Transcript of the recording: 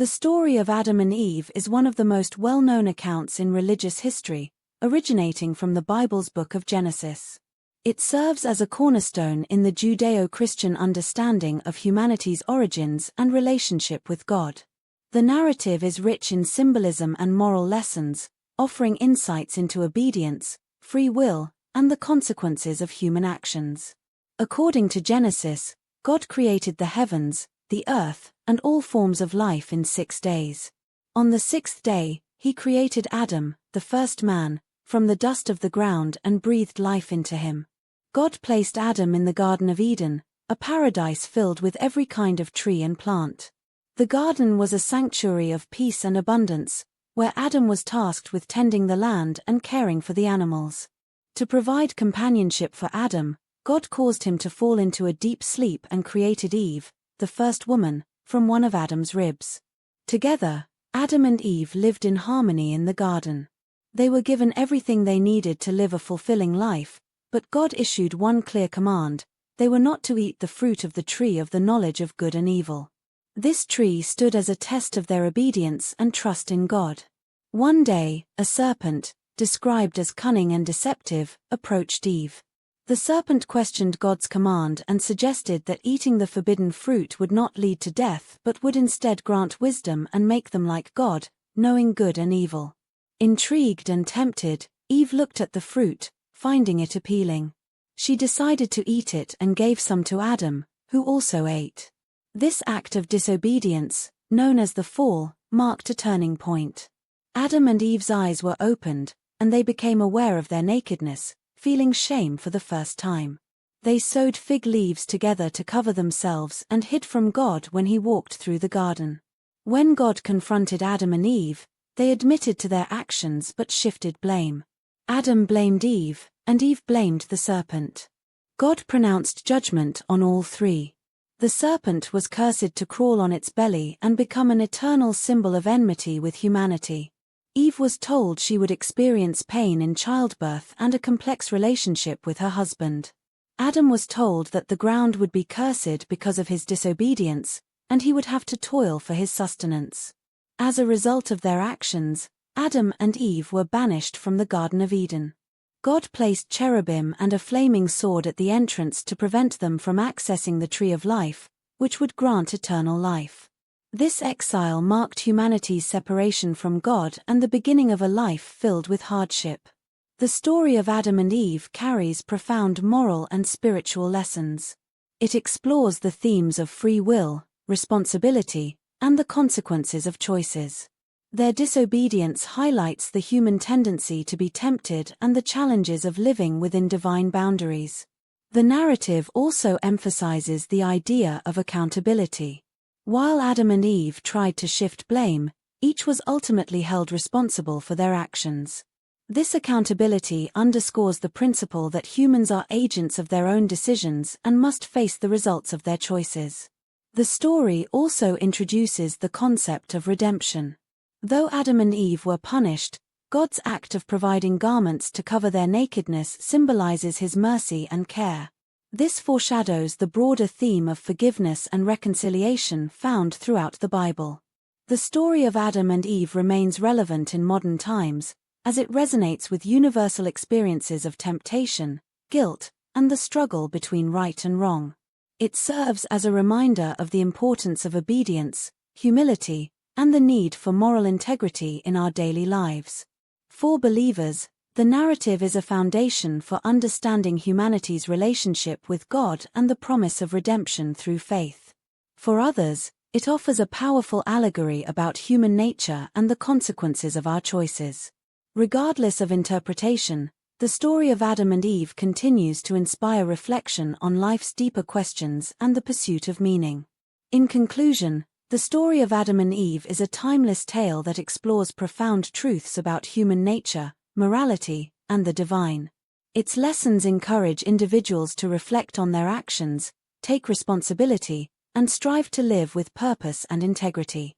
The story of Adam and Eve is one of the most well-known accounts in religious history, originating from the Bible's book of Genesis. It serves as a cornerstone in the Judeo-Christian understanding of humanity's origins and relationship with God. The narrative is rich in symbolism and moral lessons, offering insights into obedience, free will, and the consequences of human actions. According to Genesis, God created the heavens, the earth, and all forms of life in 6 days. On the 6th day, he created Adam, the first man, from the dust of the ground and breathed life into him. God placed Adam in the Garden of Eden, a paradise filled with every kind of tree and plant. The garden was a sanctuary of peace and abundance, where Adam was tasked with tending the land and caring for the animals. To provide companionship for Adam, God caused him to fall into a deep sleep and created Eve, the first woman, from one of Adam's ribs. Together, Adam and Eve lived in harmony in the garden. They were given everything they needed to live a fulfilling life, but God issued one clear command: they were not to eat the fruit of the tree of the knowledge of good and evil. This tree stood as a test of their obedience and trust in God. One day, a serpent, described as cunning and deceptive, approached Eve. The serpent questioned God's command and suggested that eating the forbidden fruit would not lead to death but would instead grant wisdom and make them like God, knowing good and evil. Intrigued and tempted, Eve looked at the fruit, finding it appealing. She decided to eat it and gave some to Adam, who also ate. This act of disobedience, known as the fall, marked a turning point. Adam and Eve's eyes were opened, and they became aware of their nakedness, feeling shame for the first time. They sewed fig leaves together to cover themselves and hid from God when he walked through the garden. When God confronted Adam and Eve, they admitted to their actions but shifted blame. Adam blamed Eve, and Eve blamed the serpent. God pronounced judgment on all three. The serpent was cursed to crawl on its belly and become an eternal symbol of enmity with humanity. Eve was told she would experience pain in childbirth and a complex relationship with her husband. Adam was told that the ground would be cursed because of his disobedience, and he would have to toil for his sustenance. As a result of their actions, Adam and Eve were banished from the Garden of Eden. God placed cherubim and a flaming sword at the entrance to prevent them from accessing the tree of life, which would grant eternal life. This exile marked humanity's separation from God and the beginning of a life filled with hardship. The story of Adam and Eve carries profound moral and spiritual lessons. It explores the themes of free will, responsibility, and the consequences of choices. Their disobedience highlights the human tendency to be tempted and the challenges of living within divine boundaries. The narrative also emphasizes the idea of accountability. While Adam and Eve tried to shift blame, each was ultimately held responsible for their actions. This accountability underscores the principle that humans are agents of their own decisions and must face the results of their choices. The story also introduces the concept of redemption. Though Adam and Eve were punished, God's act of providing garments to cover their nakedness symbolizes his mercy and care. This foreshadows the broader theme of forgiveness and reconciliation found throughout the Bible. The story of Adam and Eve remains relevant in modern times, as it resonates with universal experiences of temptation, guilt, and the struggle between right and wrong. It serves as a reminder of the importance of obedience, humility, and the need for moral integrity in our daily lives. For believers, the narrative is a foundation for understanding humanity's relationship with God and the promise of redemption through faith. For others, it offers a powerful allegory about human nature and the consequences of our choices. Regardless of interpretation, the story of Adam and Eve continues to inspire reflection on life's deeper questions and the pursuit of meaning. In conclusion, the story of Adam and Eve is a timeless tale that explores profound truths about human nature, morality, and the divine. Its lessons encourage individuals to reflect on their actions, take responsibility, and strive to live with purpose and integrity.